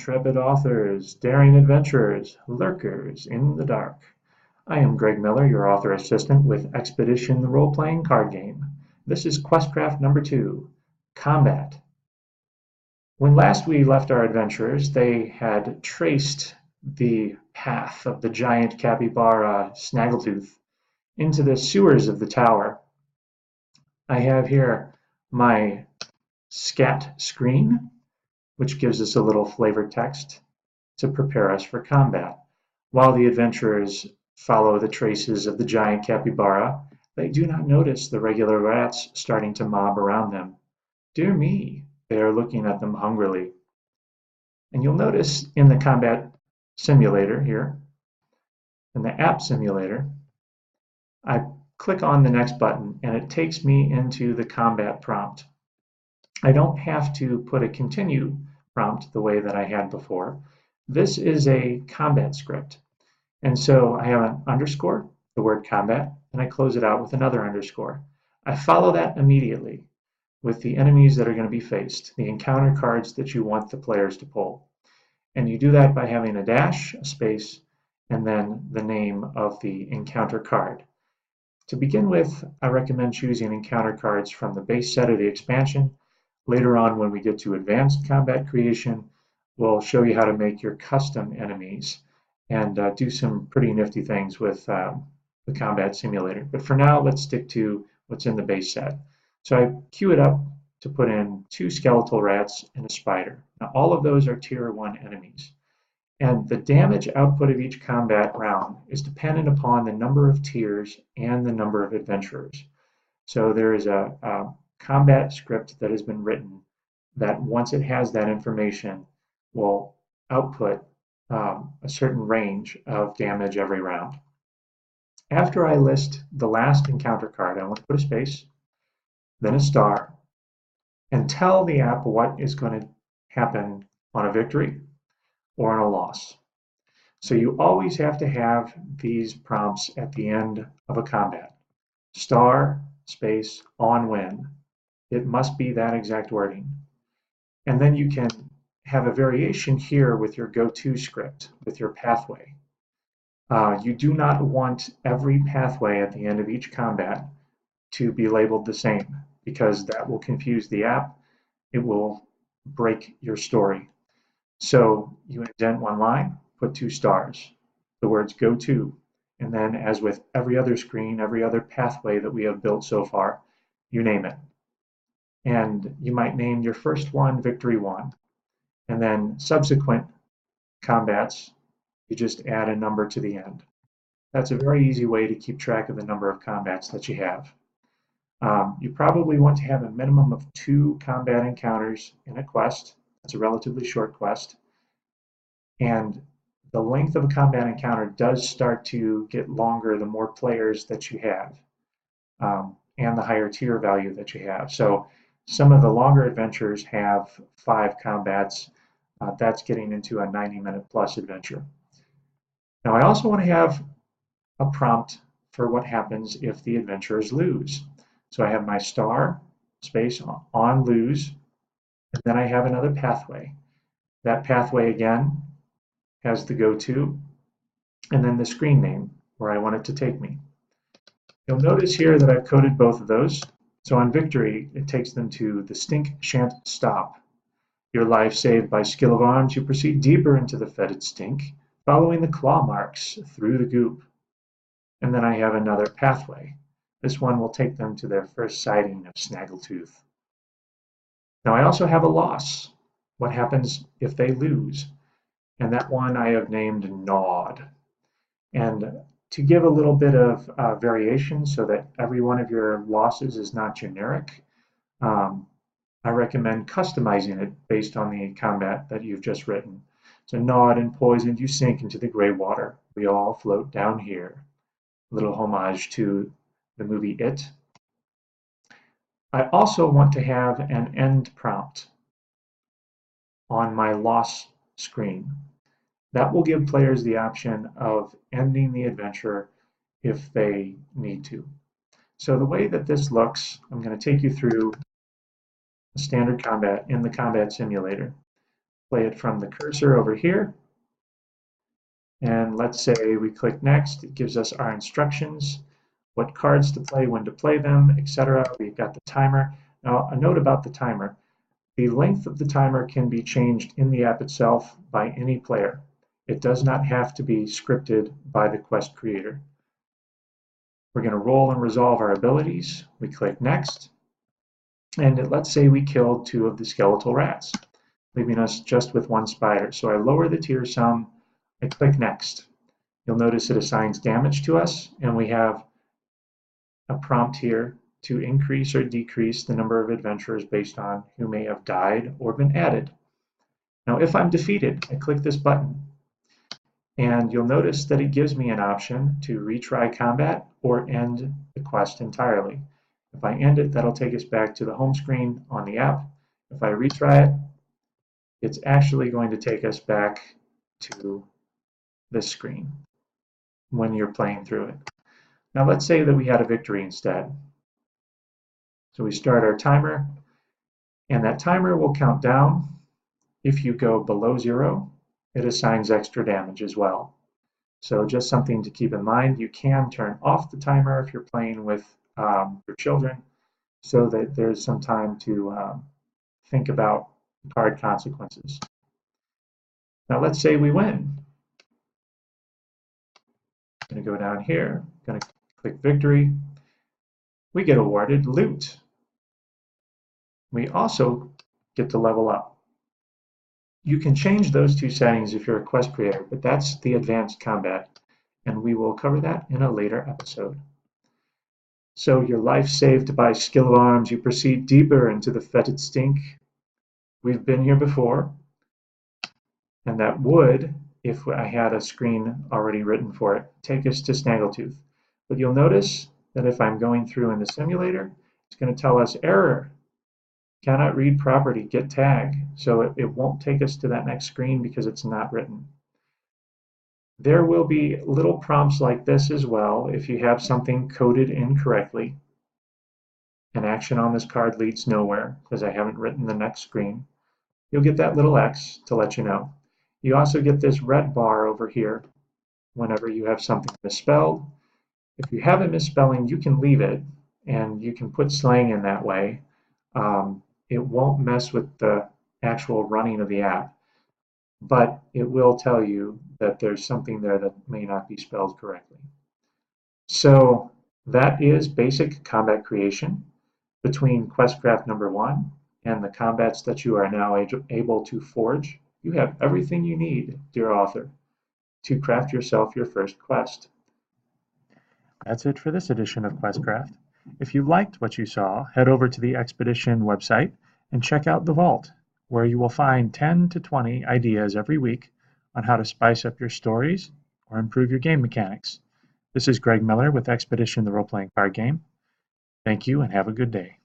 intrepid authors, daring adventurers, lurkers in the dark. I am Greg Miller, your author assistant with Expedition the role-playing card game. This is QuestCraft number 2, Combat. When last we left our adventurers, they had traced the path of the giant capybara Snaggletooth into the sewers of the tower. I have here my scat screen, which gives us a little flavored text to prepare us for combat. While the adventurers follow the traces of the giant capybara, they do not notice the regular rats starting to mob around them. Dear me, they are looking at them hungrily. And you'll notice in the combat simulator here, in the app simulator, I click on the next button and it takes me into the combat prompt. I don't have to put a continue prompt the way that I had before. This is a combat script. And so I have an underscore, the word combat, and I close it out with another underscore. I follow that immediately with the enemies that are going to be faced, the encounter cards that you want the players to pull. And you do that by having a dash, a space, and then the name of the encounter card. To begin with, I recommend choosing encounter cards from the base set of the expansion. Later on, when we get to advanced combat creation, we'll show you how to make your custom enemies and do some pretty nifty things with the combat simulator. But for now, let's stick to what's in the base set. So I queue it up to put in 2 skeletal rats and a spider. Now, all of those are tier 1 enemies. And the damage output of each combat round is dependent upon the number of tiers and the number of adventurers. So there is a combat script that has been written that once it has that information will output a certain range of damage every round. After I list the last encounter card, I want to put a space, then a star, and tell the app what is going to happen on a victory or on a loss. So you always have to have these prompts at the end of a combat. Star, space, on win. It must be that exact wording. And then you can have a variation here with your go-to script, with your pathway. You do not want every pathway at the end of each combat to be labeled the same, because that will confuse the app. It will break your story. So you indent one line, put 2 stars, the words go to, and then as with every other screen, every other pathway that we have built so far, you name it. And you might name your first one Victory 1, and then subsequent combats, you just add a number to the end. That's a very easy way to keep track of the number of combats that you have. You probably want to have a minimum of 2 combat encounters in a quest. It's a relatively short quest. And the length of a combat encounter does start to get longer the more players that you have, and the higher tier value that you have. So some of the longer adventures have 5 combats. That's getting into a 90-minute plus adventure. Now I also want to have a prompt for what happens if the adventurers lose. So I have my star, space, on lose, and then I have another pathway. That pathway again has the go-to, and then the screen name where I want it to take me. You'll notice here that I've coded both of those. So on victory, it takes them to the stink shan't stop. Your life saved by skill of arms, you proceed deeper into the fetid stink, following the claw marks through the goop. And then I have another pathway. This one will take them to their first sighting of Snaggletooth. Now I also have a loss. What happens if they lose? And that one I have named Gnawed. And to give a little bit of variation so that every one of your losses is not generic, I recommend customizing it based on the combat that you've just written. So gnawed and poisoned, you sink into the gray water. We all float down here. A little homage to the movie It. I also want to have an end prompt on my loss screen. That will give players the option of ending the adventure if they need to. So the way that this looks, I'm going to take you through standard combat in the combat simulator. play it from the cursor over here. And let's say we click next. It gives us our instructions, what cards to play, when to play them, etc. We've got the timer. Now, a note about the timer. The length of the timer can be changed in the app itself by any player. It does not have to be scripted by the quest creator. We're going to roll and resolve our abilities. We click next. And let's say we killed 2 of the skeletal rats, leaving us just with 1 spider. So I lower the tier some. I click next. You'll notice it assigns damage to us, and we have a prompt here to increase or decrease the number of adventurers based on who may have died or been added. Now, if I'm defeated, I click this button, and you'll notice that it gives me an option to retry combat or end the quest entirely. If I end it, that'll take us back to the home screen on the app. If I retry it, it's actually going to take us back to this screen when you're playing through it. Now let's say that we had a victory instead. So we start our timer, and that timer will count down. If you go below 0, it assigns extra damage as well. So just something to keep in mind. You can turn off the timer if you're playing with your children, so that there's some time to think about card consequences. Now let's say we win. I'm going to go down here, going to click victory. We get awarded loot. We also get to level up. You can change those 2 settings if you're a quest creator, but that's the advanced combat, and we will cover that in a later episode. So your life saved by skill of arms, you proceed deeper into the fetid stink. We've been here before, and that would, if I had a screen already written for it, take us to Snaggletooth. But you'll notice that if I'm going through in the simulator, it's going to tell us error. Cannot read property, get tag. So it won't take us to that next screen because it's not written. There will be little prompts like this as well if you have something coded incorrectly. An action on this card leads nowhere because I haven't written the next screen. You'll get that little X to let you know. You also get this red bar over here whenever you have something misspelled. If you have a misspelling, you can leave it, and you can put slang in that way. It won't mess with the actual running of the app, but it will tell you that there's something there that may not be spelled correctly. So that is basic combat creation. Between QuestCraft number 1 and the combats that you are now able to forge, you have everything you need, dear author, to craft yourself your first quest. That's it for this edition of QuestCraft. If you liked what you saw, head over to the Expedition website and check out the Vault, where you will find 10 to 20 ideas every week on how to spice up your stories or improve your game mechanics. This is Greg Miller with Expedition, the role-playing card game. Thank you and have a good day.